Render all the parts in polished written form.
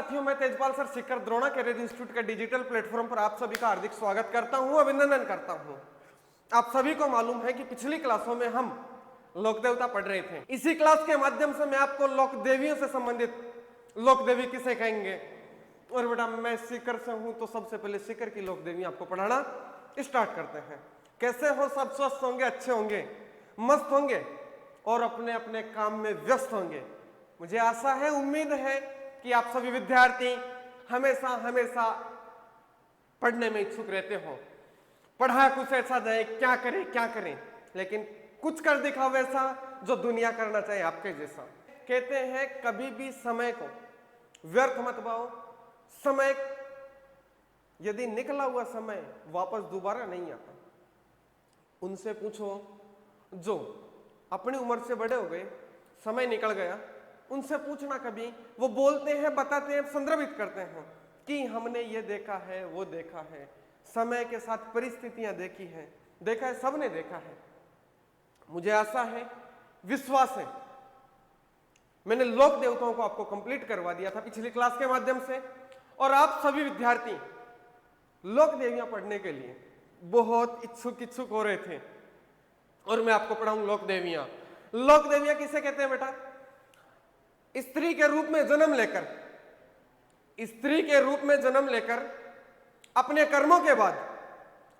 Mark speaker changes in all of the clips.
Speaker 1: साथियों, मैं Tejpal sir Sikar Drona career institute के डिजिटल प्लेटफॉर्म पर आप सभी का हार्दिक स्वागत करता हूं, अभिनंदन करता हूं। आप सभी को मालूम है कि पिछली क्लासों में हम लोक देवता पढ़ रहे थे। इसी क्लास के माध्यम से मैं आपको लोक देवियों से संबंधित लोक देवी किसे कहेंगे, और बेटा मैं सीकर से हूं तो सबसे पहले सीकर की लोक देवी आपको पढ़ाना स्टार्ट करते हैं। कैसे हो सब? स्वस्थ होंगे, अच्छे होंगे, मस्त होंगे और अपने अपने काम में व्यस्त होंगे। मुझे आशा है, उम्मीद है कि आप सभी विद्यार्थी हमेशा हमेशा पढ़ने में इच्छुक रहते हो। पढ़ा कुछ ऐसा जाए, क्या करें, लेकिन कुछ कर दिखाओ वैसा जो दुनिया करना चाहे आपके जैसा। कहते हैं कभी भी समय को व्यर्थ मत पाओ। समय यदि निकला हुआ समय वापस दोबारा नहीं आता। उनसे पूछो जो अपनी उम्र से बड़े हो गए, समय निकल गया, उनसे पूछना कभी। वो बोलते हैं, बताते हैं, संदर्भित करते हैं कि हमने ये देखा है, वो देखा है, समय के साथ परिस्थितियां देखी हैं, देखा है, सबने देखा है। मुझे आशा है, विश्वास है, मैंने लोक देवताओं को आपको कंप्लीट करवा दिया था पिछली क्लास के माध्यम से, और आप सभी विद्यार्थी लोक देवियां पढ़ने के लिए बहुत इच्छुक हो रहे थे, और मैं आपको पढ़ाऊं लोक देवियां। लोक देवियां किसे कहते हैं बेटा? स्त्री के रूप में जन्म लेकर अपने कर्मों के बाद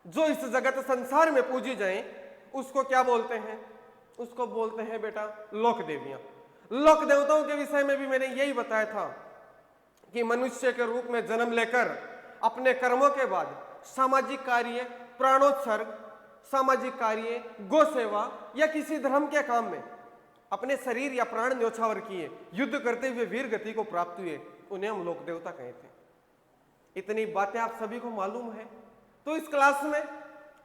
Speaker 1: जो इस जगत संसार में पूजी जाए, उसको क्या बोलते हैं? उसको बोलते हैं बेटा लोक देवियां। लोक देवताओं के विषय में भी मैंने यही बताया था कि मनुष्य के रूप में जन्म लेकर अपने कर्मों के बाद सामाजिक कार्य, प्राणोत्सर्ग, सामाजिक कार्य, गौ सेवा या किसी धर्म के काम में अपने शरीर या प्राण न्योछावर किए, युद्ध करते हुए वीर गति को प्राप्त हुए, उन्हें हम लोक देवता कहते हैं। इतनी बातें आप सभी को मालूम है, तो इस क्लास में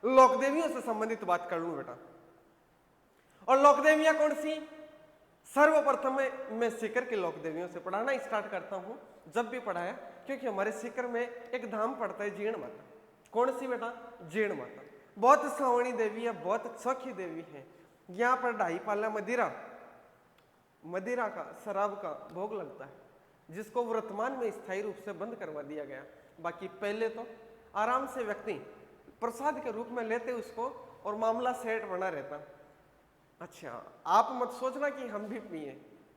Speaker 1: लोक देवियों से संबंधित बात कर लूं बेटा। और लोक देवियां कौन सी? सर्वप्रथम मैं सीकर के लोक देवियों से पढ़ाना स्टार्ट करता हूं, जब भी पढ़ाया, क्योंकि हमारे सीकर में एक धाम पड़ता है जीर्ण माता। कौन सी बेटा? जीर्ण माता। बहुत सावणी देवी है, बहुत सौखी देवी है। यहाँ पर 2.5 पाला मदिरा का, शराब का भोग लगता है, जिसको वर्तमान में स्थायी रूप से बंद करवा दिया गया। बाकी पहले तो आराम से व्यक्ति प्रसाद के रूप में लेते उसको, और मामला सेट बना रहता। अच्छा, आप मत सोचना कि हम भी पिए,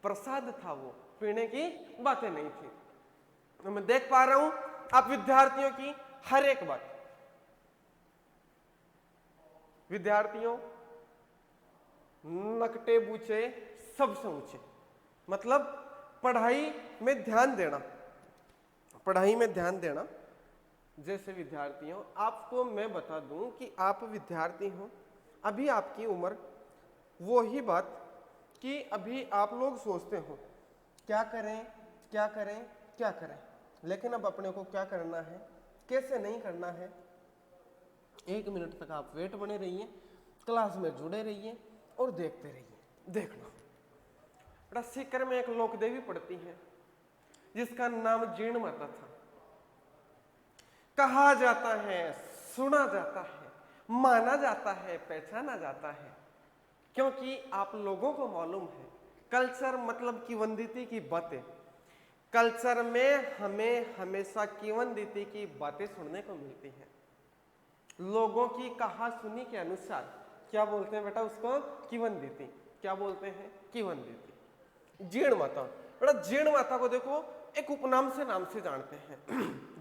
Speaker 1: प्रसाद था वो, पीने की बातें नहीं थी। तो मैं देख पा रहा हूं आप विद्यार्थियों की हर एक बात। विद्यार्थियों, नकटे बूचे सबसे ऊंचे, मतलब पढ़ाई में ध्यान देना। जैसे विद्यार्थियों, आपको मैं बता दूं कि आप विद्यार्थी हो, अभी आपकी उम्र वो ही बात कि अभी आप लोग सोचते हो क्या करें, लेकिन अब अपने को क्या करना है, कैसे नहीं करना है। 1 मिनट तक आप वेट बने रहिए, क्लास में जुड़े रहिए और देखते रहिए। देखना बेटा, सीकर में एक लोक देवी पड़ती है जिसका नाम जीर्ण माता था। कहा जाता है, सुना जाता है, माना जाता है, पहचाना जाता है, क्योंकि आप लोगों को मालूम है कल्चर मतलब किंवदंती की बातें। कल्चर में हमें हमेशा किंवदंती की बातें सुनने को मिलती हैं। लोगों की कहा सुनी के अनुसार क्या बोलते हैं बेटा? उसको किंवदंती। क्या बोलते हैं? किंवदंती। जीर्ण माता बेटा, जीर्ण माता को देखो एक उपनाम से नाम से जानते हैं।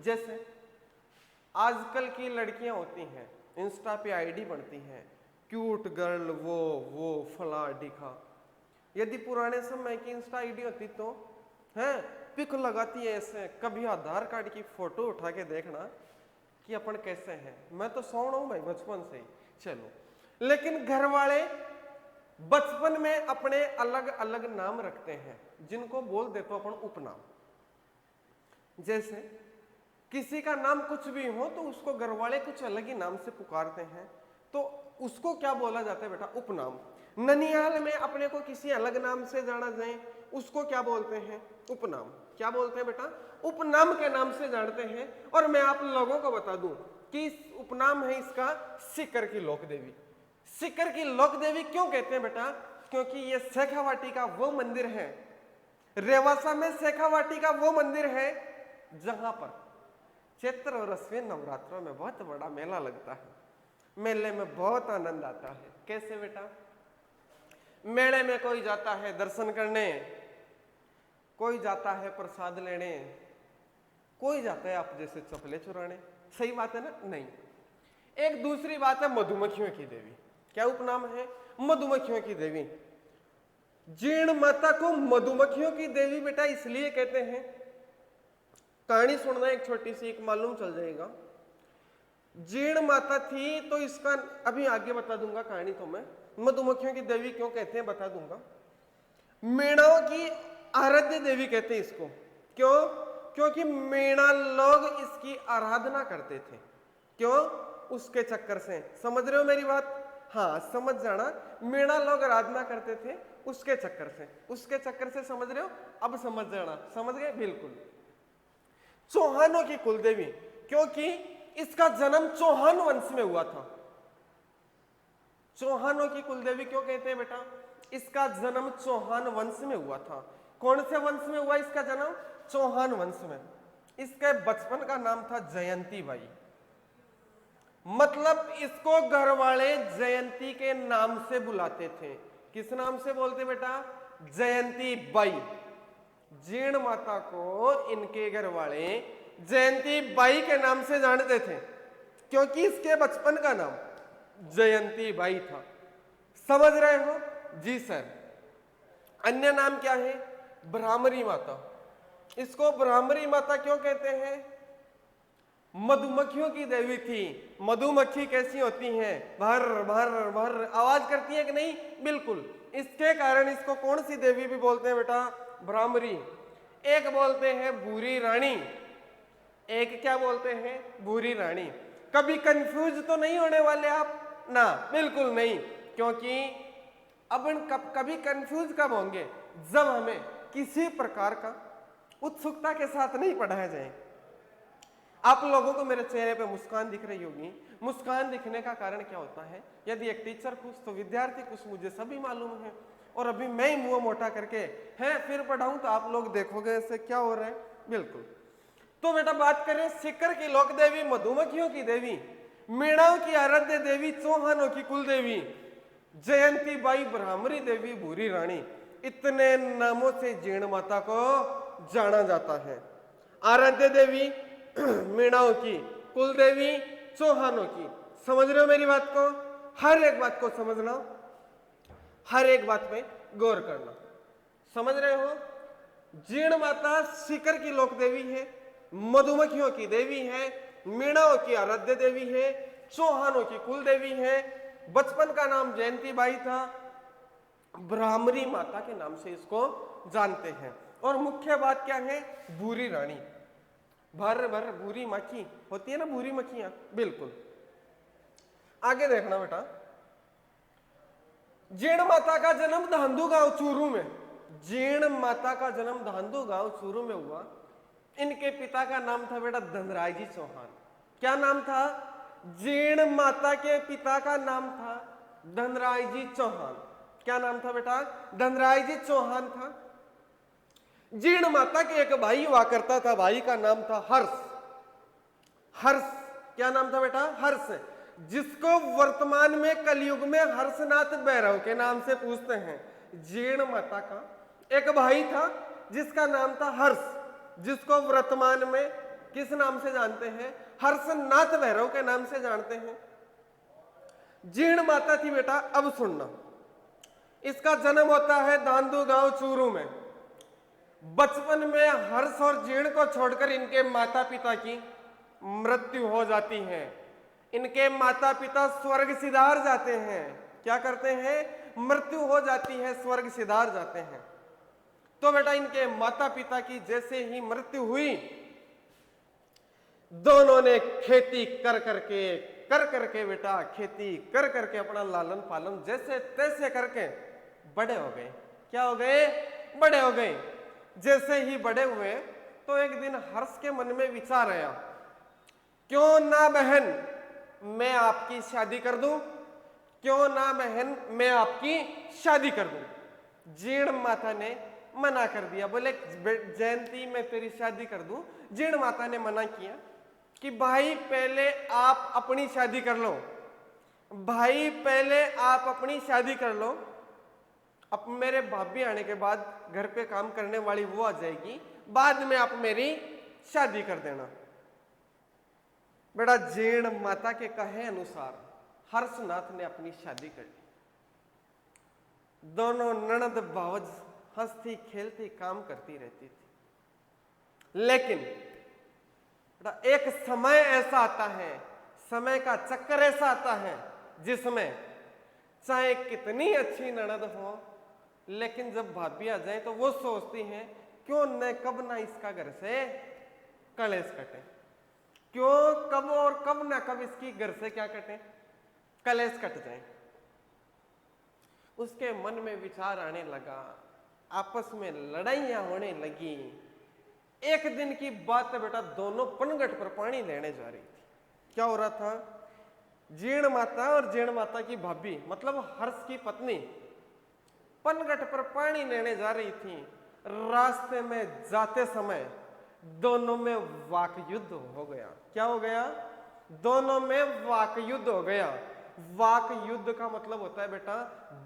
Speaker 1: जैसे आजकल की लड़कियां होती हैं, इंस्टा पे आईडी बनती हैं, क्यूट गर्ल, वो फला ढिका। यदि पुराने समय की इंस्टा आईडी होती तो है पिक लगाती है ऐसे, कभी आधार कार्ड की फोटो उठा के देखना कि अपन कैसे हैं। मैं तो सौण हूं भाई बचपन से ही, चलो। लेकिन घर वाले बचपन में अपने अलग अलग नाम रखते हैं, जिनको बोल देते अपन उपनाम। जैसे किसी का नाम कुछ भी हो तो उसको घर वाले कुछ अलग ही नाम से पुकारते हैं, तो उसको क्या बोला जाता है बेटा? उपनाम। ननिहाल में अपने को किसी अलग नाम से जाना जाए, उसको क्या बोलते हैं? उपनाम। क्या बोलते हैं बेटा? उपनाम के नाम से जानते हैं। और मैं आप लोगों को बता दूं कि उपनाम है इसका सीकर की लोक देवी। सीकर की लोक देवी क्यों कहते हैं बेटा? क्योंकि ये शेखावाटी का वो मंदिर है, रेवासा में शेखावाटी का वो मंदिर है जहां पर चैत्र और अश्विन नवरात्रों में बहुत बड़ा मेला लगता है। मेले में बहुत आनंद आता है। कैसे बेटा? मेले में कोई जाता है दर्शन करने, कोई जाता है प्रसाद लेने, कोई जाता है आप जैसे चपले चुराने। सही बात है ना? नहीं। एक दूसरी बात है मधुमक्खियों की देवी। क्या उपनाम है? मधुमक्खियों की देवी। जीर्ण माता को मधुमक्खियों की देवी बेटा इसलिए कहते हैं, कहानी सुनना एक छोटी सी, एक मालूम चल जाएगा। जीर्ण माता थी तो इसका अभी आगे बता दूंगा कहानी तो मैं। मधुमक्खियों की देवी क्यों कहते हैं बता दूंगा। मेणाओं की आराध्य देवी कहते हैं इसको। क्यों? क्योंकि मेणा लोग इसकी आराधना करते थे। क्यों? उसके चक्कर से। समझ रहे हो मेरी बात? हाँ, समझ जाना। मेणा लोग आराधना करते थे उसके चक्कर से। उसके चक्कर से समझ रहे हो? अब समझ जाना। समझ गए? बिल्कुल। चौहानों की कुलदेवी, क्योंकि इसका जन्म चौहान वंश में हुआ था। चौहानों की कुलदेवी क्यों कहते हैं बेटा? इसका जन्म चौहान वंश में हुआ था। कौन से वंश में हुआ इसका जन्म? चौहान वंश में। इसके बचपन का नाम था जयंती बाई। मतलब इसको घर वाले जयंती के नाम से बुलाते थे। किस नाम से बोलते बेटा? जयंती बाई। जीर्ण माता को इनके घर वाले जयंती बाई के नाम से जानते थे, क्योंकि इसके बचपन का नाम जयंती बाई था। समझ रहे हो? जी सर। अन्य नाम क्या है? भ्रामरी माता। इसको भ्रामरी माता क्यों कहते हैं? मधुमक्खियों की देवी थी। मधुमक्खी कैसी होती हैं? भर भर भर आवाज करती है कि नहीं? बिल्कुल। इसके कारण इसको कौन सी देवी भी बोलते हैं बेटा? भ्रामरी। एक बोलते हैं भूरी रानी, एक क्या बोलते हैं? भूरी रानी। कभी कंफ्यूज तो नहीं होने वाले आप ना? बिल्कुल नहीं। क्योंकि अब कभी कंफ्यूज कब होंगे? जब हमें किसी प्रकार का उत्सुकता के साथ नहीं पढ़ाया जाए। आप लोगों को मेरे चेहरे पे मुस्कान दिख रही होगी। मुस्कान दिखने का कारण क्या होता है? यदि एक टीचर खुश तो विद्यार्थी खुश, मुझे सभी मालूम है। और अभी मैं ही मुंह मोटा करके है फिर पढ़ाऊं तो आप लोग देखोगे ऐसे क्या हो रहा है। बिल्कुल। तो बेटा बात करें सिकर की लोक देवी, मधुमक्खियों की देवी, मेणाओं की आराध्य देवी, चौहानों की कुल देवी, जयंती बाई, भ्रामरी देवी, भूरी रानी, इतने नामों से जीर्ण माता को जाना जाता है। आराध्य देवी मेणाओं की, कुल देवी चौहानों की। समझ रहे हो मेरी बात को? हर एक बात को समझना, हर एक बात पे गौर करना। समझ रहे हो? जीर्ण माता सिकर की लोक देवी है, मधुमक्खियों की देवी है, मेणाओं की आराध्य देवी है, चौहानों की कुल देवी है। बचपन का नाम जयंती बाई था। भ्रामरी माता के नाम से इसको जानते हैं। और मुख्य बात क्या है? भूरी रानी। भर भर भूरी मक्खी होती है ना, भूरी मक्खियां। बिल्कुल। आगे देखना बेटा। जीर्ण माता का जन्म धांधू गांव चूरू में, जीर्ण माता का जन्म धांधू गांव चूरू में हुआ। इनके पिता का नाम था बेटा धनराय जी चौहान। क्या नाम था? जीर्ण माता के पिता का नाम था धनराय जी चौहान। क्या नाम था बेटा? धनराय जी चौहान था। जीर्ण माता के एक भाई हुआ करता था, भाई का नाम था हर्ष। हर्ष, क्या नाम था बेटा? हर्ष, जिसको वर्तमान में कलयुग में हर्षनाथ भैरव के नाम से पूछते हैं। जीर्ण माता का एक भाई था जिसका नाम था हर्ष, जिसको वर्तमान में किस नाम से जानते हैं? हर्षनाथ भैरव के नाम से जानते हैं। जीर्ण माता थी बेटा। अब सुनना, इसका जन्म होता है धांधू गांव चूरू में। बचपन में हर्ष और जीर्ण को छोड़कर इनके माता पिता की मृत्यु हो जाती है। इनके माता पिता स्वर्ग सिधार जाते हैं। क्या करते हैं? मृत्यु हो जाती है, स्वर्ग सिधार जाते हैं। तो बेटा इनके माता पिता की जैसे ही मृत्यु हुई, दोनों ने खेती कर करके बेटा खेती कर करके अपना लालन पालन जैसे तैसे करके बड़े हो गए। क्या हो गए? बड़े हो गए। जैसे ही बड़े हुए तो एक दिन हर्ष के मन में विचार आया, क्यों ना बहन मैं आपकी शादी कर दूं? क्यों ना बहन मैं आपकी शादी कर दूं? जीर्ण माता ने मना कर दिया, बोले जयंती मैं तेरी शादी कर दूं। जीण माता ने मना किया कि भाई पहले आप अपनी शादी कर लो, भाई पहले आप अपनी शादी कर लो, अब मेरे भाभी आने के बाद घर पे काम करने वाली वो आ जाएगी, बाद में आप मेरी शादी कर देना। बेटा जीण माता के कहे अनुसार हर्षनाथ ने अपनी शादी कर ली। दोनों ननद भावज हंसती खेलती काम करती रहती थी। लेकिन बेटा एक समय ऐसा आता है, समय का चक्कर ऐसा आता है जिसमें चाहे कितनी अच्छी ननद हो, लेकिन जब भाभी आ जाए तो वो सोचती हैं क्यों न कब ना इसका घर से कलेश कटे, क्यों कब और कब ना कब इसकी घर से क्या कटे, कलेश कट जाए। उसके मन में विचार आने लगा, आपस में लड़ाइयां होने लगी। एक दिन की बात है बेटा, दोनों पनघट पर पानी लेने जा रही थी। क्या हो रहा था, जीण माता और जीण माता की भाभी मतलब हर्ष की पत्नी पनघट पर पानी लेने जा रही थी। रास्ते में जाते समय दोनों में वाक युद्ध हो गया। क्या हो गया, दोनों में वाक युद्ध हो गया। वाक युद्ध का मतलब होता है बेटा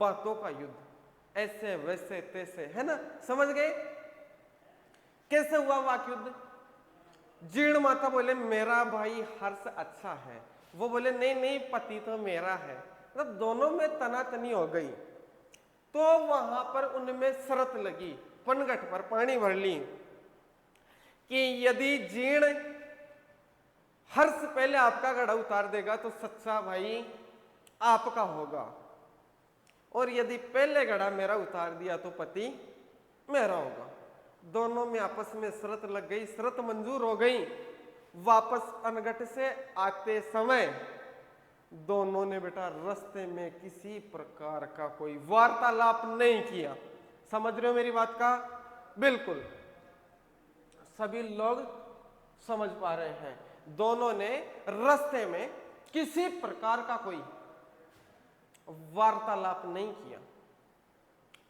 Speaker 1: बातों का युद्ध, ऐसे वैसे तैसे, है ना, समझ गए। कैसे हुआ वाक युद्ध, जीर्ण माता बोले मेरा भाई हर्ष अच्छा है, वो बोले नहीं नहीं पति तो मेरा है, मतलब दोनों में तनातनी हो गई। तो वहां पर उनमें शर्त लगी, पनघट पर पानी भर ली कि यदि जीर्ण हर्ष पहले आपका घड़ा उतार देगा तो सच्चा भाई आपका होगा, और यदि पहले घड़ा मेरा उतार दिया तो पति मेरा होगा। दोनों में आपस में शर्त लग गई, शर्त मंजूर हो गई। वापस पनघट से आते समय दोनों ने बेटा रास्ते में किसी प्रकार का कोई वार्तालाप नहीं किया। समझ रहे हो मेरी बात का, बिल्कुल सभी लोग समझ पा रहे हैं। दोनों ने रास्ते में किसी प्रकार का कोई वार्तालाप नहीं किया।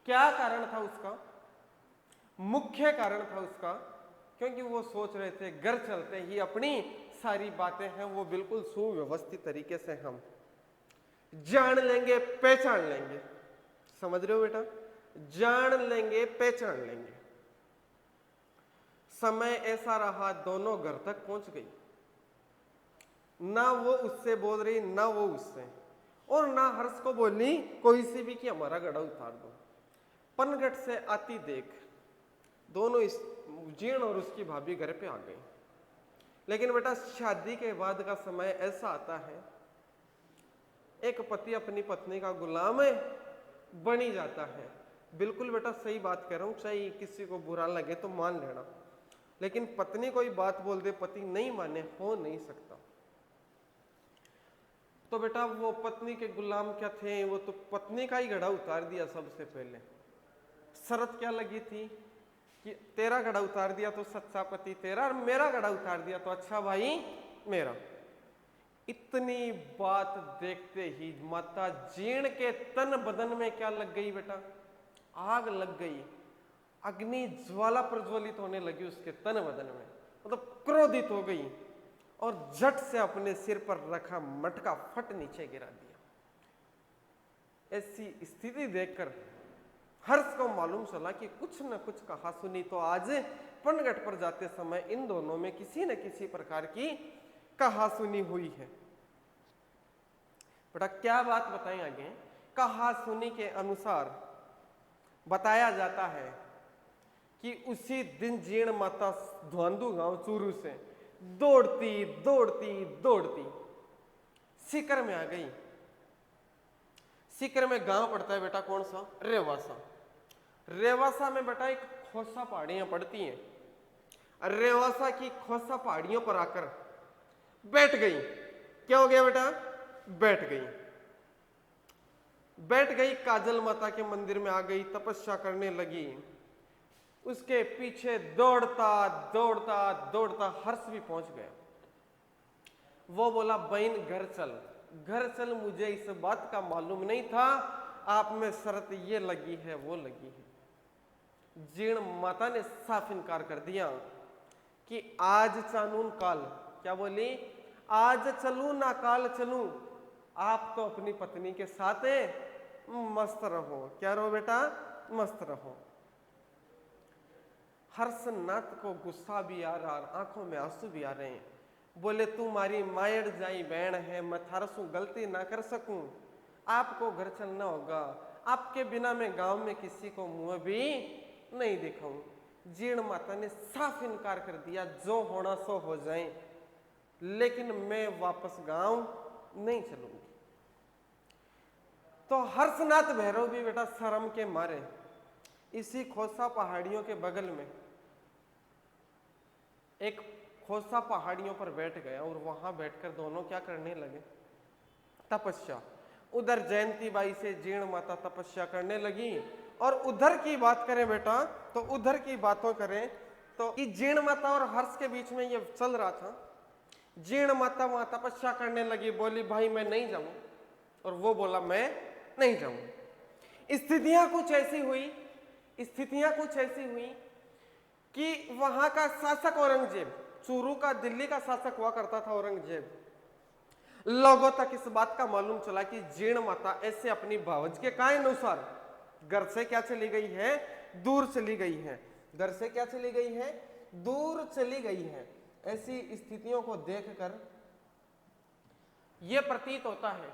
Speaker 1: क्या कारण था उसका, मुख्य कारण था उसका, क्योंकि वो सोच रहे थे घर चलते ही अपनी सारी बातें हैं वो बिल्कुल सुव्यवस्थित तरीके से हम जान लेंगे, पहचान लेंगे। समझ रहे हो बेटा, जान लेंगे पहचान लेंगे। समय ऐसा रहा, दोनों घर तक पहुंच गई। ना वो उससे बोल रही ना वो उससे, और ना हर्ष को बोली कोई सी भी कि हमारा गड़ा उतार दो। पनघट से आती देख दोनों इस जीर्ण और उसकी भाभी घर पे आ गई। लेकिन बेटा शादी के बाद का समय ऐसा आता है, एक पति अपनी पत्नी का गुलाम बनी जाता है। बिल्कुल बेटा सही बात कह रहा हूं, चाहे किसी को बुरा लगे तो मान लेना, लेकिन पत्नी कोई बात बोल दे पति नहीं माने, हो नहीं सकता। तो बेटा वो पत्नी के गुलाम क्या थे, वो तो पत्नी का ही घड़ा उतार दिया। सबसे पहले शर्त क्या लगी थी कि तेरा घड़ा उतार दिया तो सच्चा पति तेरा, और मेरा घड़ा उतार दिया तो अच्छा भाई मेरा। इतनी बात देखते ही माता जीर्ण के तन बदन में क्या लग गई बेटा, आग लग गई। अग्नि ज्वाला प्रज्वलित होने लगी उसके तन बदन में, मतलब क्रोधित हो गई और झट से अपने सिर पर रखा मटका फट नीचे गिरा दिया। ऐसी स्थिति देखकर हर्ष को मालूम चला कि कुछ न कुछ कहा सुनी तो आज पनघट पर जाते समय इन दोनों में किसी न किसी प्रकार की कहा सुनी हुई है। बेटा क्या बात बताएं आगे, कहा सुनी के अनुसार बताया जाता है कि उसी दिन जीर्ण माता धुआंधू गांव चूरू से दौड़ती दौड़ती दौड़ती सीकर में आ गई। सीकर में गांव पड़ता है बेटा कौन सा, रेवासा। रेवासा में बेटा एक खोसा पहाड़ियां पड़ती हैं। रेवासा की खोसा पहाड़ियों पर आकर बैठ गई। क्या हो गया बेटा, बैठ गई। बैठ गई, काजल माता के मंदिर में आ गई, तपस्या करने लगी। उसके पीछे दौड़ता दौड़ता दौड़ता हर्ष भी पहुंच गया। वो बोला बहन घर चल, घर चल, मुझे इस बात का मालूम नहीं था आप में शर्त ये लगी है वो लगी है। जीर्ण माता ने साफ इनकार कर दिया कि आज चानून काल, क्या बोली, आज चलूं ना काल चलूं, आप तो अपनी पत्नी के साथ मस्त रहो। क्या रहो बेटा, मस्त रहो। हर्षनाथ को गुस्सा भी आ रहा, आंखों में आंसू भी आ रहे हैं। बोले तू मारी मायड़ जाई बहन है, मैं थारसू गलती ना कर सकूं, आपको घर चलना होगा, आपके बिना मैं गांव में किसी को मुंह भी नहीं दिखाऊं। जीर्ण माता ने साफ इनकार कर दिया, जो होना सो हो जाए, लेकिन मैं वापस गांव नहीं चलूंगी। तो हर्षनाथ भैरव भी बेटा शर्म के मारे इसी खोसा पहाड़ियों के बगल में एक खोसा पहाड़ियों पर बैठ गया और वहां बैठकर दोनों क्या करने लगे, तपस्या। उधर जयंती बाई से जीर्ण माता तपस्या करने लगी, और उधर की बात करें बेटा, तो उधर की बातों करें तो जीर्ण माता और हर्ष के बीच में ये चल रहा था। जीर्ण माता वहां तपस्या करने लगी, बोली भाई मैं नहीं जाऊं, और वो बोला मैं नहीं जाऊं। स्थितियां कुछ ऐसी हुई कि वहां का शासक औरंगजेब, चूरू का दिल्ली का शासक हुआ करता था औरंगजेब, लोगों तक इस बात का मालूम चला कि जीर्ण माता ऐसे अपनी भावज के काय अनुसार घर से क्या चली गई है, दूर चली गई है। घर से क्या चली गई है, दूर चली गई है। ऐसी स्थितियों को देखकर यह प्रतीत होता है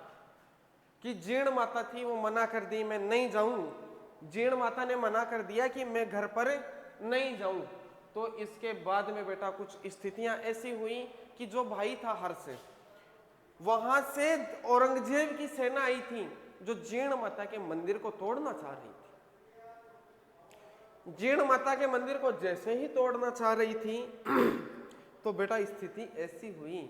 Speaker 1: कि जीर्ण माता थी, वो मना कर दी, मैं नहीं जाऊं। जीर्ण माता ने मना कर दिया कि मैं घर पर नहीं जाऊं। तो इसके बाद में बेटा कुछ स्थितियां ऐसी हुई कि जो भाई था हर्ष, वहां से औरंगजेब की सेना आई थी जो जीर्ण माता के मंदिर को तोड़ना चाह रही थी। जीर्ण माता के मंदिर को जैसे ही तोड़ना चाह रही थी तो बेटा स्थिति ऐसी हुई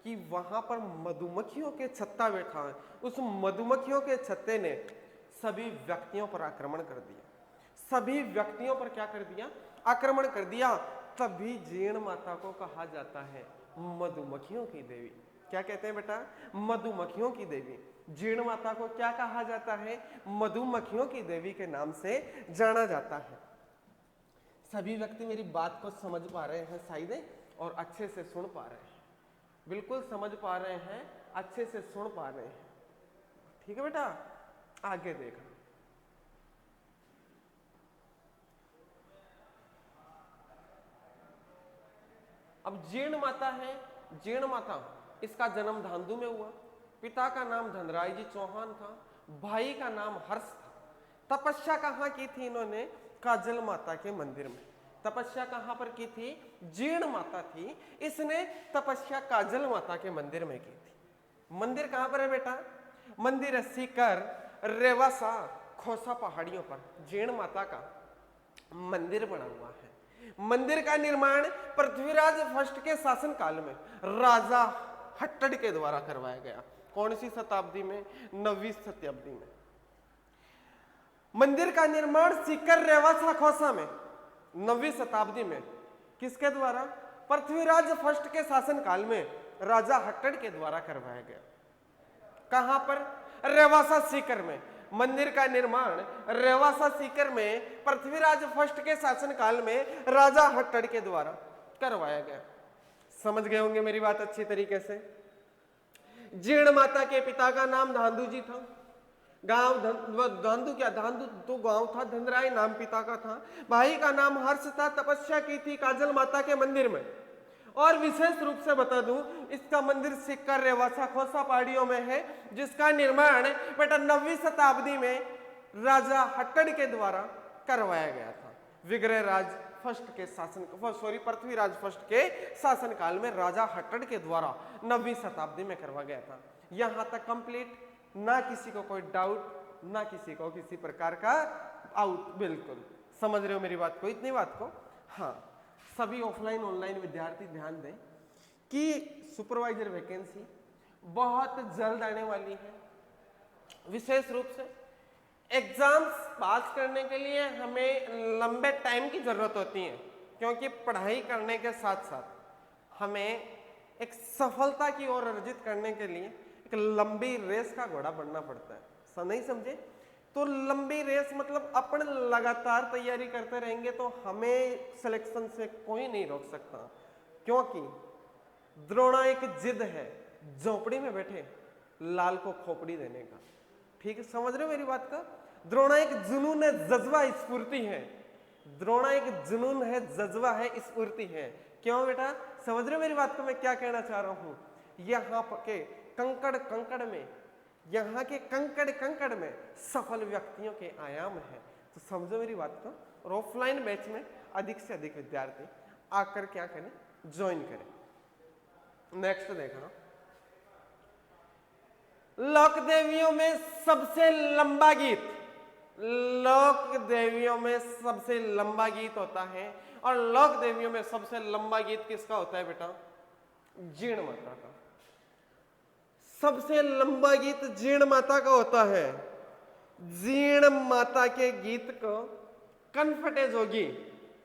Speaker 1: कि वहां पर मधुमक्खियों के छत्ता बैठा है, उस मधुमक्खियों के छत्ते ने सभी व्यक्तियों पर आक्रमण कर दिया। सभी व्यक्तियों पर क्या कर दिया, आक्रमण कर दिया। तभी जीर्ण माता को कहा जाता है मधुमक्खियों की देवी। क्या कहते हैं बेटा, मधुमक्खियों की देवी। जीर्ण माता को क्या कहा जाता है, मधुमक्खियों की देवी के नाम से जाना जाता है। सभी व्यक्ति मेरी बात को समझ पा रहे हैं शायद, और अच्छे से सुन पा रहे हैं, बिल्कुल समझ पा रहे हैं, अच्छे से सुन पा रहे हैं। ठीक है बेटा, आगे देखो। अब जीर्ण माता है, जीर्ण माता, इसका जन्म धांधु में हुआ। पिता का नाम धनराय जी चौहान था, भाई का नाम हर्ष था। तपस्या कहाँ की थी इन्होंने, काजल माता के मंदिर में। तपस्या कहाँ पर की थी, जीर्ण माता थी, इसने तपस्या काजल माता के मंदिर में की थी। मंदिर कहाँ पर है बेटा, मंदिर है सीकर, रेवासा, खोसा पहाड़ियों पर जीर्ण माता का मंदिर बना हुआ है। मंदिर का निर्माण पृथ्वीराज फर्स्ट के शासन काल में राजा हट्टड़ के द्वारा करवाया गया। कौन सी शताब्दी में, 9वीं शताब्दी में। मंदिर का निर्माण सीकर रेवासा खोसा में 9वीं शताब्दी में किसके द्वारा, पृथ्वीराज फर्स्ट के शासन काल में राजा हट्टड़ के द्वारा करवाया गया। कहां पर, रेवासा सीकर में। मंदिर का निर्माण रेवासा सीकर में पृथ्वीराज फर्स्ट के शासन काल में राजा हट्टड़ के द्वारा करवाया गया। समझ गए होंगे मेरी बात अच्छी तरीके से। जीर्ण माता के पिता का नाम धांधु जी था। गांव धांधु, क्या धांधु तो गांव था, धनराय नाम पिता का था। भाई का नाम हर्ष था। तपस्या की थी काजल माता के मंदिर में। और विशेष रूप से बता दूं, इसका मंदिर सीकर रेवासा खोसा पहाड़ियों में है, जिसका निर्माण बेटा 9वीं शताब्दी में राजा हट्टड़ के द्वारा करवाया गया था। विग्रह राज फर्स्ट के शासन, पृथ्वीराज फर्स्ट के शासन काल में राजा हट्टड़ के द्वारा 9वीं शताब्दी में करवाया गया था। यहां तक कंप्लीट, ना किसी को कोई डाउट, ना किसी को किसी प्रकार का आउट। बिल्कुल समझ रहे हो मेरी बात को, इतनी बात को। हाँ, सभी ऑफलाइन ऑनलाइन विद्यार्थी ध्यान दें कि सुपरवाइजर वैकेंसी बहुत जल्द आने वाली है। विशेष रूप से एग्जाम्स पास करने के लिए हमें लंबे टाइम की जरूरत होती है, क्योंकि पढ़ाई करने के साथ साथ हमें एक सफलता की ओर अर्जित करने के लिए एक लंबी रेस का घोड़ा बनना पड़ता है। नहीं समझे, तो लंबी रेस मतलब अपन लगातार तैयारी करते रहेंगे तो हमें सिलेक्शन से कोई नहीं रोक सकता, क्योंकि द्रोणा एक जिद है झोपड़ी में बैठे लाल को खोपड़ी देने का। ठीक है, समझ रहे हो मेरी बात का? द्रोणा एक जुनून है, जज्बा, स्फूर्ति है। द्रोणा एक जुनून है, जज्बा है, स्फूर्ति है। क्यों बेटा, समझ रहे हो मेरी बात को मैं क्या कहना चाह रहा हूं? यहाँ के कंकड़ कंकड़ में, यहाँ के कंकड़ कंकड़ में सफल व्यक्तियों के आयाम है। तो समझो मेरी बात को। और ऑफलाइन बैच में अधिक से अधिक विद्यार्थी आकर क्या करें, ज्वाइन करें। नेक्स्ट देखना, लोक देवियों में सबसे लंबा गीत, लोक देवियों में सबसे लंबा गीत होता है। और लोक देवियों में सबसे लंबा गीत किसका होता है बेटा? जीर्ण माता का। सबसे लंबा गीत जीर्ण माता का होता है। जीर्ण माता के गीत को कनफटे जोगी,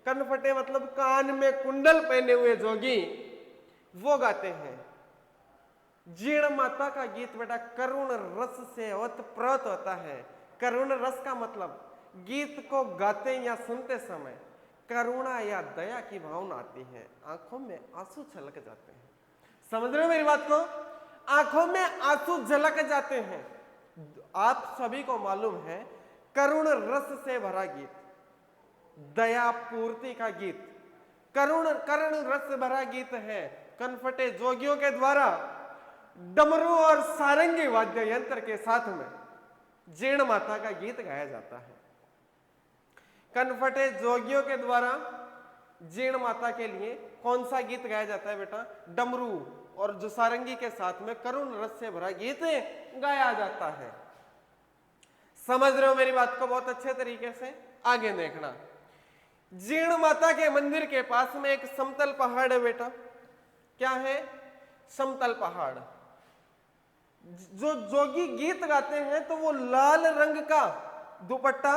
Speaker 1: कनफटे मतलब कान में कुंडल पहने हुए जोगी, वो गाते हैं। जीर्ण माता का गीत बेटा करुण रस से ओतप्रोत होता है। करुण रस का मतलब गीत को गाते या सुनते समय करुणा या दया की भावना आती है, आंखों में आंसू छलक जाते हैं। समझ रहे हो मेरी बात को? आंखों में आंसू झलक जाते हैं। आप सभी को मालूम है करुण रस से भरा गीत, दया पूर्ति का गीत, करुण रस भरा गीत है। कनफटे जोगियों के द्वारा डमरू और सारंगी वाद्य यंत्र के साथ में जीर्ण माता का गीत गाया जाता है। कनफटे जोगियों के द्वारा जीर्ण माता के लिए कौन सा गीत गाया जाता है बेटा? डमरू और जो सारंगी के साथ में करुण रस से भरा गीत गाया जाता है। समझ रहे हो मेरी बात को बहुत अच्छे तरीके से? आगे देखना, जीर्ण माता के मंदिर के पास में एक समतल पहाड़ है बेटा। क्या है? समतल पहाड़। जो जोगी गीत गाते हैं तो वो लाल रंग का दुपट्टा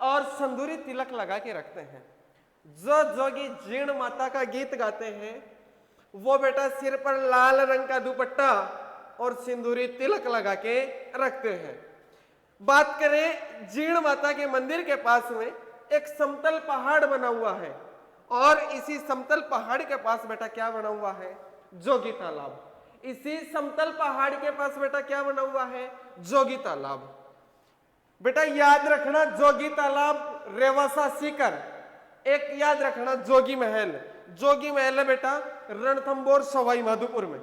Speaker 1: और संदूरी तिलक लगा के रखते हैं। जो जोगी जीर्ण माता का गीत गाते हैं वो बेटा सिर पर लाल रंग का दुपट्टा और सिंदूरी तिलक लगा के रखते हैं। बात करें जीर्ण माता के मंदिर के पास में एक समतल पहाड़ बना हुआ है, और इसी समतल पहाड़ के पास बेटा क्या बना हुआ है? जोगी तालाब। इसी समतल पहाड़ के पास बेटा क्या बना हुआ है? जोगी तालाब। बेटा याद रखना, जोगी तालाब, रेवासा सीकर। एक याद रखना जोगी महल। जोगी महल है बेटा रणथंभौर सवाई माधोपुर में।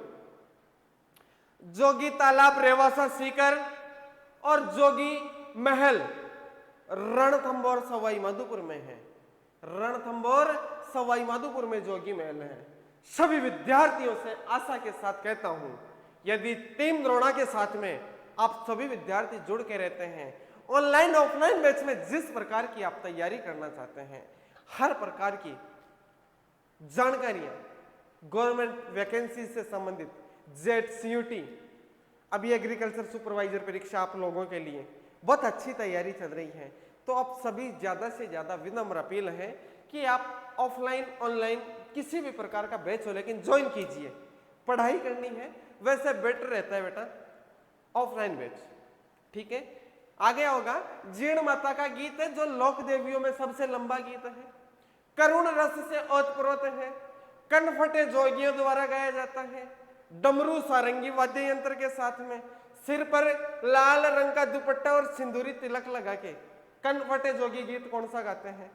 Speaker 1: जोगी तालाब रेवासा सीकर और जोगी महल रणथंभौर सवाई माधोपुर में है। रणथंभौर सवाई माधोपुर में जोगी महल है। सभी विद्यार्थियों से आशा के साथ कहता हूं, यदि टीम द्रोणा के साथ में आप सभी विद्यार्थी जुड़ के रहते हैं, ऑनलाइन ऑफलाइन बैच में जिस प्रकार की आप तैयारी करना चाहते हैं, हर प्रकार की जानकारियां गवर्नमेंट वैकेंसी से संबंधित, जेट, सीयूटी, अभी एग्रीकल्चर सुपरवाइजर परीक्षा आप लोगों के लिए बहुत अच्छी तैयारी चल रही है। तो आप सभी ज्यादा से ज्यादा विनम्र अपील है कि आप ऑफलाइन ऑनलाइन किसी भी प्रकार का बैच हो लेकिन ज्वाइन कीजिए। पढ़ाई करनी है वैसे बेटर रहता है बेटा ऑफलाइन बैच। ठीक है, आगे होगा जीर्ण माता का गीत है जो लोक देवियों में सबसे लंबा गीत है, करुण रस से ओतप्रोत है, कनफटे जोगियों द्वारा गाया जाता है, डमरू सारंगी वाद्य यंत्र के साथ में, सिर पर लाल रंग का दुपट्टा और सिंदूरी तिलक लगा के कनफटे जोगी गीत कौन सा गाते हैं?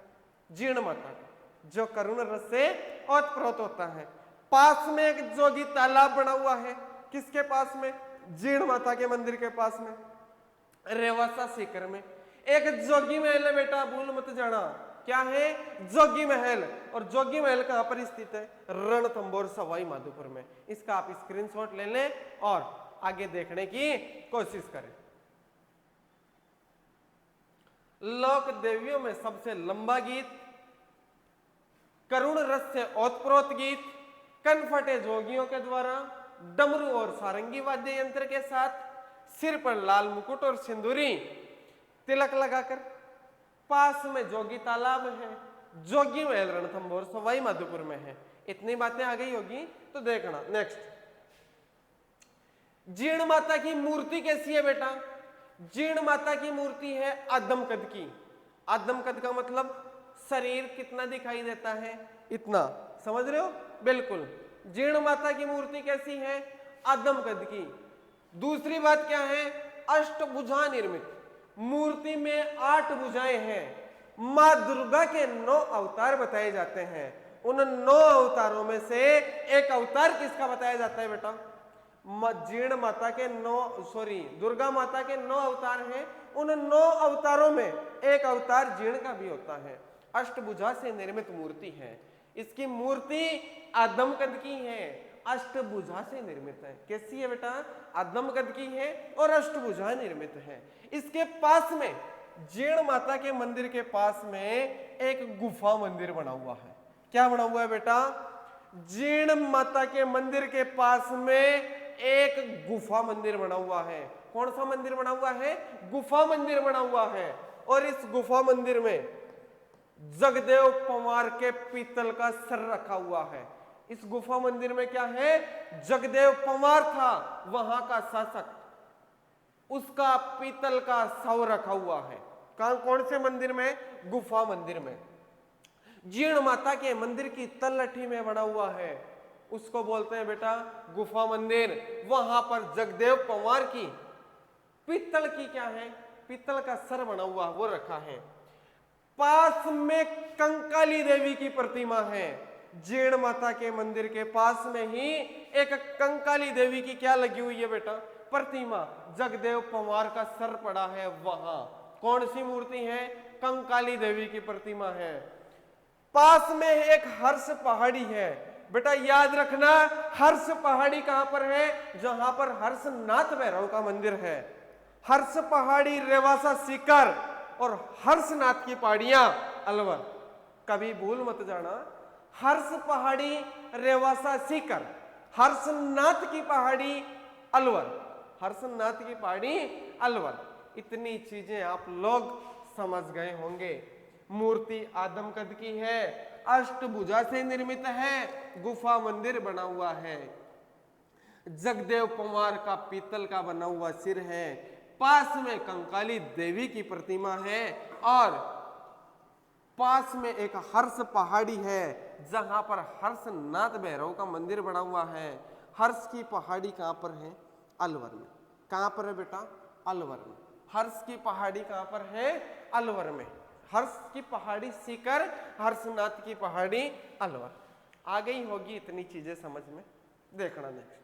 Speaker 1: जीर्ण माता का, जो करुण रस से ओतप्रोत होता है। पास में एक जोगी तालाब बना हुआ है, किसके पास में? जीर्ण माता के मंदिर के पास में, रेवासा सीकर में। एक जोगी महल है बेटा, भूल मत जाना। क्या है? जोगी महल। और जोगी महल कहां पर स्थित है? रणथंभौर सवाई माधोपुर में। इसका आप स्क्रीनशॉट ले लें और आगे देखने की कोशिश करें। लोक देवियों में सबसे लंबा गीत, करुण रस से ओतप्रोत गीत, कनफटे जोगियों के द्वारा डमरू और सारंगी वाद्य यंत्र के साथ, सिर पर लाल मुकुट और सिंदूरी तिलक लगाकर, पास में जोगी तालाब है, जोगी महल रणथंभौर सवाई माधोपुर में है। इतनी बातें आ गई होगी तो देखना। नेक्स्ट, जीर्ण माता की मूर्ति कैसी है बेटा? जीर्ण माता की मूर्ति है आदम कद की। आदम कद का मतलब शरीर कितना दिखाई देता है, इतना, समझ रहे हो? बिल्कुल। जीर्ण माता की मूर्ति कैसी है? आदम कद की। दूसरी बात क्या है? अष्टभुजा निर्मित। मूर्ति में 8 भुजाएं हैं। मां दुर्गा के 9 अवतार बताए जाते हैं। उन 9 अवतारों में से एक अवतार किसका बताया जाता है बेटा? जीर्ण माता के दुर्गा माता के 9 अवतार हैं। उन 9 अवतारों में एक अवतार जीर्ण का भी होता है। अष्टभुजा से निर्मित मूर्ति है। इसकी मूर्ति आदम कद की है, अष्टभुजा से निर्मित है। कैसी है बेटा? आदम कद की है और अष्टभुजा निर्मित है। इसके पास में, जीर्ण माता के मंदिर के पास में एक गुफा मंदिर बना हुआ है। क्या बना हुआ है बेटा? जीर्ण माता के मंदिर के पास में एक गुफा मंदिर बना हुआ है। कौन सा मंदिर बना हुआ है? गुफा मंदिर बना हुआ है। और इस गुफा मंदिर में जगदेव पवार के पीतल का सर रखा हुआ है। इस गुफा मंदिर में क्या है? जगदेव पवार था वहां का शासक, उसका पीतल का शव रखा हुआ है। कौन से मंदिर में? गुफा मंदिर में। जीर्ण माता के मंदिर की तलहटी में बना हुआ है, उसको बोलते हैं बेटा गुफा मंदिर। वहां पर जगदेव पवार की पीतल की क्या है? पीतल का सर बना हुआ वो रखा है। पास में कंकाली देवी की प्रतिमा है। जीर्ण माता के मंदिर के पास में ही एक कंकाली देवी की क्या लगी हुई है बेटा? प्रतिमा। जगदेव पवार का सर पड़ा है वहां। कौन सी मूर्ति है? कंकाली देवी की प्रतिमा है। पास में एक हर्ष पहाड़ी है। बेटा याद रखना, हर्ष पहाड़ी कहां पर है? जहां पर हर्षनाथ भैरव का मंदिर है। हर्ष पहाड़ी रेवासा सीकर और हर्षनाथ की पहाड़ियां अलवर। कभी भूल मत जाना, हर्ष पहाड़ी रेवासा सीकर, हर्षनाथ की पहाड़ी अलवर, हर्षनाथ की पहाड़ी अलवर। इतनी चीजें आप लोग समझ गए होंगे। मूर्ति आदम कद की है, अष्टभुजा से निर्मित है, गुफा मंदिर बना हुआ है, जगदेव पवार का पीतल का बना हुआ सिर है, पास में कंकाली देवी की प्रतिमा है और पास में एक हर्ष पहाड़ी है जहां पर हर्षनाथ भैरव का मंदिर बना हुआ है। हर्ष की पहाड़ी कहां पर है? अलवर में। कहां पर है बेटा? अलवर में। हर्ष की पहाड़ी कहां पर है? अलवर में। हर्ष की पहाड़ी सीकर, हर्षनाथ की पहाड़ी अलवर। आ गई होगी इतनी चीजें समझ में। देखना नेक्स्ट।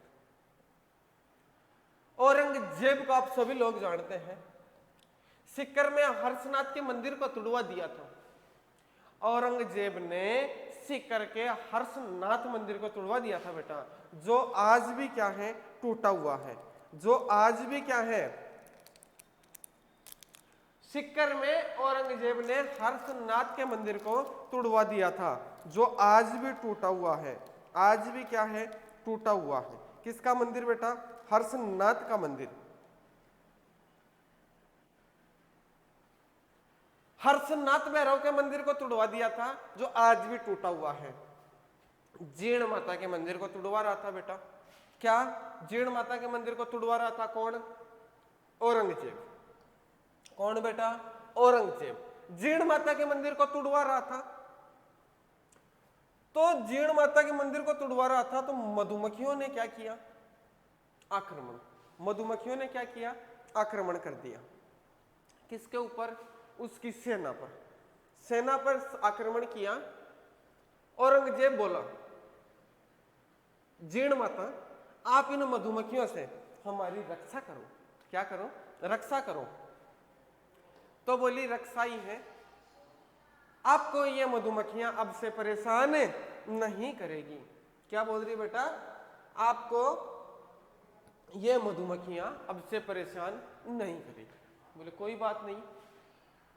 Speaker 1: औरंगजेब को आप सभी लोग जानते हैं। सीकर में हर्षनाथ के मंदिर को तुड़वा दिया था। औरंगजेब ने सीकर के हर्षनाथ मंदिर को तुड़वा दिया था बेटा, जो आज भी क्या है? टूटा हुआ है। जो आज भी क्या है? सीकर में औरंगजेब ने हर्षनाथ के मंदिर को तुड़वा दिया था, जो आज भी टूटा हुआ है। आज भी क्या है? टूटा हुआ है। किसका मंदिर बेटा? हर्षनाथ का मंदिर। हर्षनाथ भैरव के मंदिर को तुड़वा दिया था, जो आज भी टूटा हुआ है। जीर्ण माता के मंदिर को तुड़वा रहा था बेटा। क्या? जीर्ण माता के मंदिर को तुड़वा रहा था कौन? औरंगजेब। कौन बेटा? औरंगजेब जीर्ण माता के मंदिर को तुड़वा रहा था। तो जीर्ण माता के मंदिर को तुड़वा रहा था तो मधुमक्खियों ने क्या किया? आक्रमण। मधुमक्खियों ने क्या किया? आक्रमण कर दिया। किसके ऊपर? उसकी सेना पर। सेना पर आक्रमण किया। औरंगजेब बोला, जीर्ण माता आप इन मधुमक्खियों से हमारी रक्षा करो। क्या करो? रक्षा करो। तो बोली रक्षा ही है, आपको ये मधुमक्खियां अब से परेशान नहीं करेगी। क्या बोल रही बेटा? आपको ये मधुमक्खियां अब से परेशान नहीं करेगी। बोले कोई बात नहीं।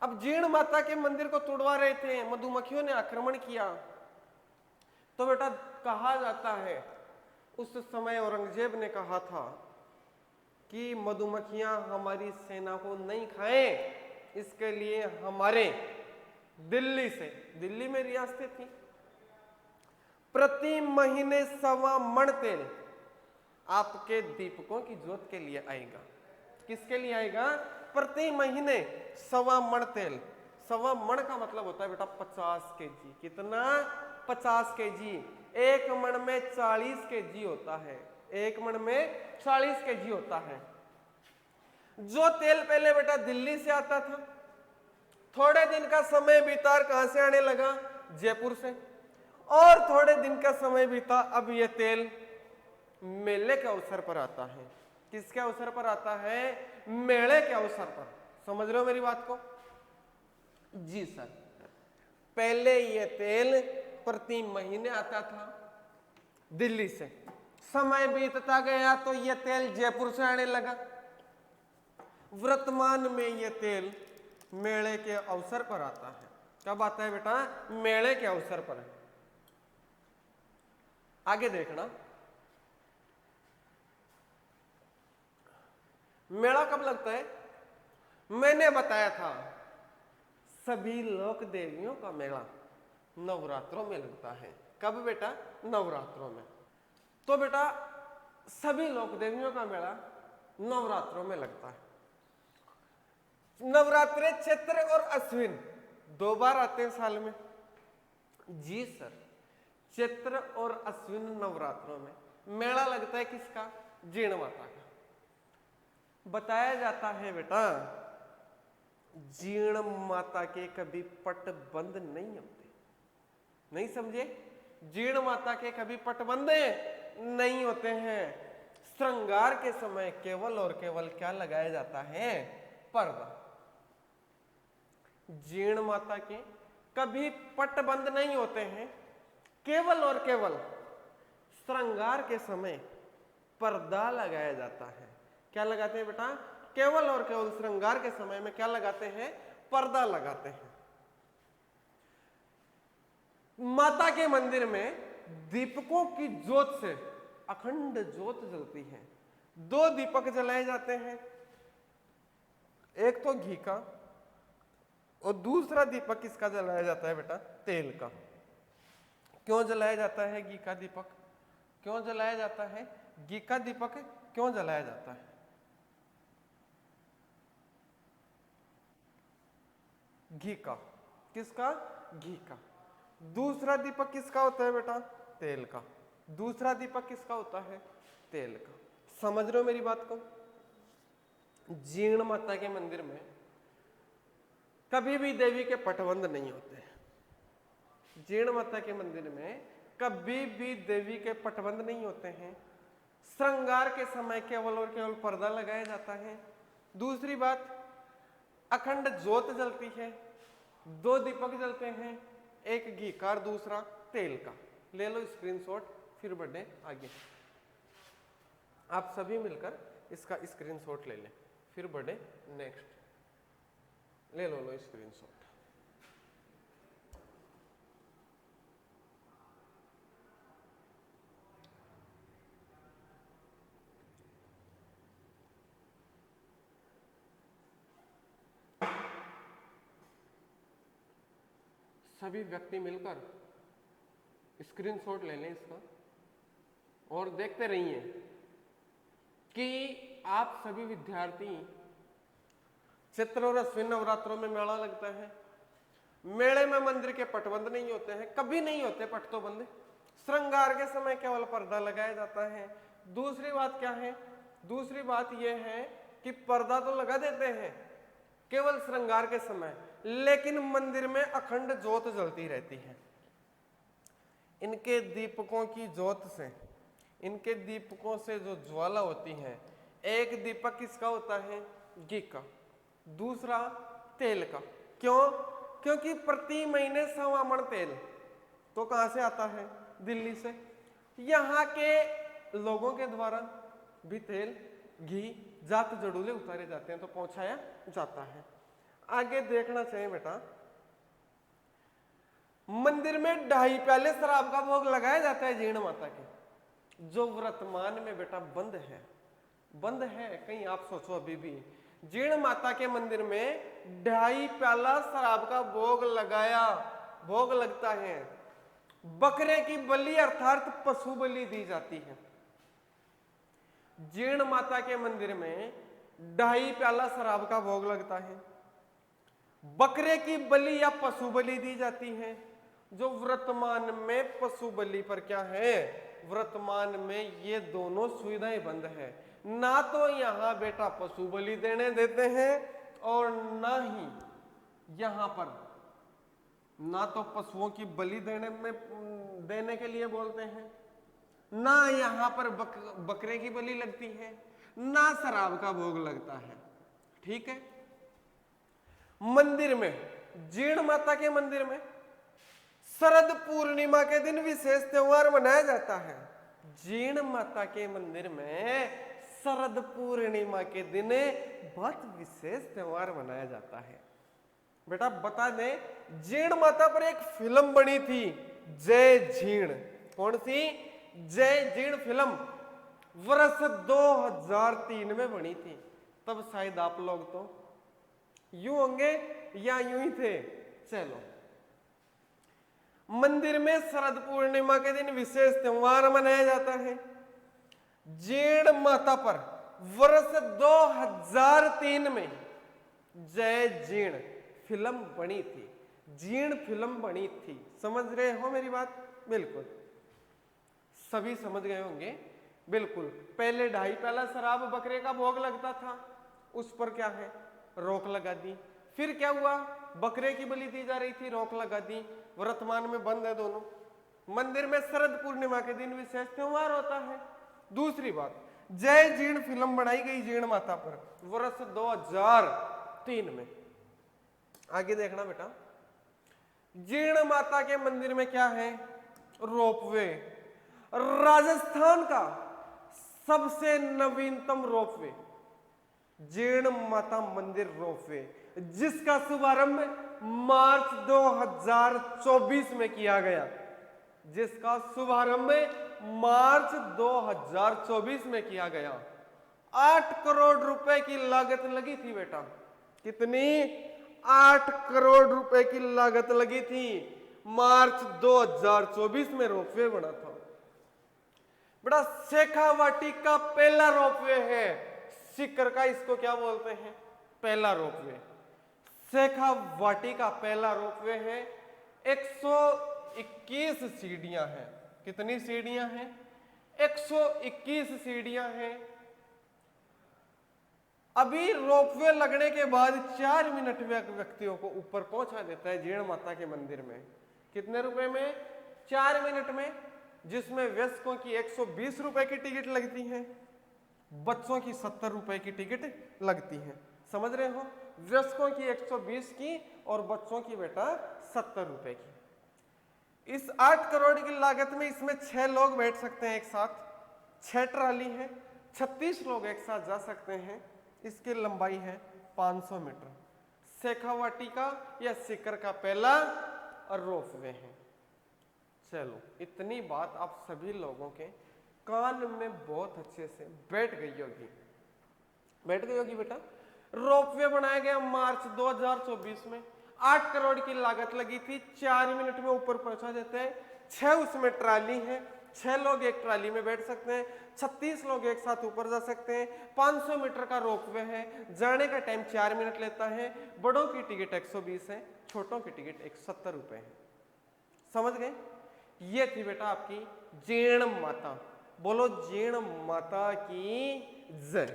Speaker 1: अब जीर्ण माता के मंदिर को तोड़वा रहे थे, मधुमक्खियों ने आक्रमण किया। तो बेटा कहा जाता है उस समय औरंगजेब ने कहा था कि मधुमक्खियां हमारी सेना को नहीं खाएं, इसके लिए हमारे दिल्ली से, दिल्ली में रियासतें थी, प्रति महीने 1.25 मण तेल आपके दीपकों की ज्योत के लिए आएगा। किसके लिए आएगा? प्रति महीने 1.25 मण तेल। 1.25 मण का मतलब होता है बेटा 50 केजी। कितना? 50 केजी। 1 मण में 40 केजी होता है। 1 मण में 40 केजी होता है। जो तेल पहले बेटा दिल्ली से आता था, थोड़े दिन का समय बीता, कहां से आने लगा? जयपुर से। और थोड़े दिन का समय बीता, अब यह तेल मेले के अवसर पर आता है। किसके अवसर पर आता है? मेले के अवसर पर। समझ रहे हो मेरी बात को? जी सर। पहले यह तेल प्रति महीने आता था दिल्ली से, समय बीतता गया तो यह तेल जयपुर से आने लगा। वर्तमान में यह तेल मेले के अवसर पर आता है। कब आता है बेटा? मेले के अवसर पर। आगे देखना, मेला कब लगता है? मैंने बताया था सभी लोक देवियों का मेला नवरात्रों में लगता है। कब बेटा? नवरात्रों में। तो बेटा सभी लोक देवियों का मेला नवरात्रों में लगता है। नवरात्रे चैत्र और अश्विन 2 बार आते हैं साल में। जी सर, चैत्र और अश्विन नवरात्रों में मेला लगता है। किसका? जीण माता का। बताया जाता है बेटा जीण माता के कभी पट बंद नहीं होते। नहीं समझे? जीण माता के कभी पट बंदे नहीं होते हैं। श्रृंगार के समय केवल और केवल क्या लगाया जाता है? पर्दा। जीण माता के कभी पट बंद नहीं होते हैं, केवल और केवल श्रृंगार के समय पर्दा लगाया जाता है। क्या लगाते हैं बेटा? केवल और केवल श्रृंगार के समय में क्या लगाते हैं? पर्दा लगाते हैं। माता के मंदिर में दीपकों की ज्योत से अखंड ज्योत जलती है। 2 दीपक जलाए जाते हैं, एक तो घी का और दूसरा दीपक किसका जलाया जाता है बेटा? तेल का। क्यों जलाया जाता है घी का दीपक? क्यों जलाया जाता है घी का दीपक? क्यों जलाया जाता है? घी का। किसका? घी का। दूसरा दीपक किसका होता है बेटा? तेल का। दूसरा दीपक किसका होता है? तेल का। समझ रहे हो मेरी बात को? जीण माता के मंदिर में कभी भी देवी के पटबंध नहीं होते। जीण माता के मंदिर में कभी भी देवी के पटबंध नहीं होते हैं। श्रृंगार के समय केवल और केवल पर्दा लगाया जाता है। दूसरी बात, अखंड ज्योत जलती है। 2 दीपक जलते हैं, एक घी का और दूसरा तेल का। ले लो स्क्रीनशॉट, फिर बढ़े आगे। आप सभी मिलकर इसका स्क्रीनशॉट ले लें, फिर बढ़े नेक्स्ट। ले लो स्क्रीनशॉट। सभी व्यक्ति मिलकर स्क्रीनशॉट ले लें इसका और देखते रहिए कि आप सभी विद्यार्थी, चैत्र और अश्विन नवरात्रों में मेला लगता है। मेले में मंदिर के पटबंद नहीं होते हैं, कभी नहीं होते पट तो बंद। श्रृंगार के समय केवल पर्दा लगाया जाता है। दूसरी बात क्या है? दूसरी बात यह है कि पर्दा तो लगा देते हैं केवल श्रृंगार के समय, लेकिन मंदिर में अखंड ज्योत जलती रहती है। इनके दीपकों की ज्योत से, इनके दीपकों से जो ज्वाला होती है, एक दीपक किसका होता है? घी का, दूसरा तेल का। क्यों? क्योंकि प्रति महीने 1.25 मण तेल तो कहां से आता है? दिल्ली से। यहां के लोगों के द्वारा भी तेल, घी, जात जड़ूले उतारे जाते हैं, तो पहुंचाया जाता है। आगे देखना चाहिए बेटा, मंदिर में 2.5 प्याले शराब का भोग लगाया जाता है जीण माता के, जो वर्तमान में बेटा बंद है। बंद है, कहीं आप सोचो अभी भी जीण माता के मंदिर में 2.5 प्याला शराब का भोग लगाया, भोग लगता है। बकरे की बलि अर्थात पशु बलि दी जाती है। जीण माता के मंदिर में 2.5 प्याला शराब का भोग लगता है। बकरे की बलि या पशु बलि दी जाती है। जो वर्तमान में पशु बलि पर क्या है, वर्तमान में ये दोनों सुविधाएं बंद है। ना तो यहां बेटा पशु बलि देने देते हैं और ना ही यहां पर ना तो पशुओं की बलि देने के लिए बोलते हैं, ना यहां पर बकरे की बलि लगती है, ना शराब का भोग लगता है। ठीक है। मंदिर में, जीर्ण माता के मंदिर में शरद पूर्णिमा के दिन विशेष त्योहार मनाया जाता है। जीर्ण माता के मंदिर में शरद पूर्णिमा के दिन बहुत विशेष त्योहार मनाया जाता है। बेटा बता दें, जीर्ण माता पर एक फिल्म बनी थी, जय जीर्ण। कौन सी? जय जीर्ण फिल्म वर्ष 2003 में बनी थी। तब शायद आप लोग तो यूं होंगे या यूं ही थे। चलो, मंदिर में शरद पूर्णिमा के दिन विशेष त्योहार मनाया जाता है। जीर्ण माता पर वर्ष 2003 में जय जीर्ण फिल्म बनी थी। जीर्ण फिल्म बनी थी। समझ रहे हो मेरी बात? बिल्कुल सभी समझ गए होंगे। बिल्कुल। पहले 2.5 प्याला शराब बकरे का भोग लगता था, उस पर क्या है, रोक लगा दी। फिर क्या हुआ, बकरे की बलि दी जा रही थी, रोक लगा दी। वर्तमान में बंद है दोनों। मंदिर में शरद पूर्णिमा के दिन विशेष त्योहार होता है। दूसरी बात, जय जीर्ण फिल्म बनाई गई जीर्ण माता पर वर्ष 2003 में। आगे देखना बेटा, जीर्ण माता के मंदिर में क्या है, रोपवे। राजस्थान का सबसे नवीनतम रोपवे, जीर्ण माता मंदिर रोपवे, जिसका शुभारंभ मार्च 2024 में किया गया। जिसका शुभारंभ मार्च 2024 में किया गया। 8 करोड़ रुपए की लागत लगी थी बेटा। कितनी? 8 करोड़ रुपए की लागत लगी थी। मार्च 2024 में रोपवे बना था। बड़ा शेखावाटी का पहला रोपवे है। सीकर का इसको क्या बोलते हैं, पहला रोपवे। शेखावाटी का पहला रोपवे है। 121 सीढ़ियां हैं। कितनी सीढ़ियां हैं? 121 सीढ़ियां हैं। अभी रोपवे लगने के बाद 4 मिनट में व्यक्तियों को ऊपर पहुंचा देता है जीर्ण माता के मंदिर में। कितने रुपए में? 4 मिनट में। जिसमें वयस्कों की 120 रुपए की टिकट लगती है, बच्चों की 70 रुपए की टिकट लगती है। समझ रहे हो? वयस्कों की 120 की और बच्चों की बेटा 70 रुपए की। इस 8 करोड़ की लागत में इसमें 6 लोग बैठ सकते हैं एक साथ। 6 ट्राली है, 36 लोग एक साथ जा सकते हैं। इसकी लंबाई है 500 मीटर। शेखावाटी का या सीकर का पहला रोपवे है। चलो, इतनी बात आप सभी लोगों के कान में बहुत अच्छे से बैठ गई होगी। बैठ गई होगी बेटा। रोपवे बनाया गया मार्च 2024 में। 8 करोड़ की लागत लगी थी। 4 मिनट में ऊपर पहुंचा देते हैं। 6 उसमें ट्राली है, 6 लोग एक ट्राली में बैठ सकते हैं। 36 लोग एक साथ ऊपर जा सकते हैं। 500 मीटर का रोपवे है। जाने का टाइम 4 मिनट लेता है। बड़ों की टिकट 120 है, छोटों की टिकट 170 रुपए है। समझ गए? ये थी बेटा आपकी जीर्ण माता। बोलो जीर्ण माता की जय।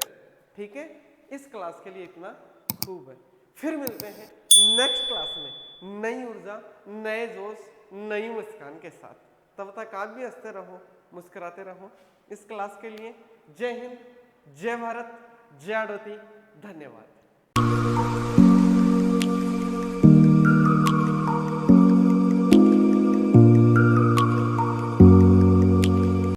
Speaker 1: ठीक है, इस क्लास के लिए इतना खूब है। फिर मिलते हैं नेक्स्ट क्लास में नई ऊर्जा, नए जोश, नई मुस्कान के साथ। तब तक आप भी हंसते रहो, मुस्कुराते रहो। इस क्लास के लिए जय हिंद, जय भारत, जय आड़ोती। धन्यवाद।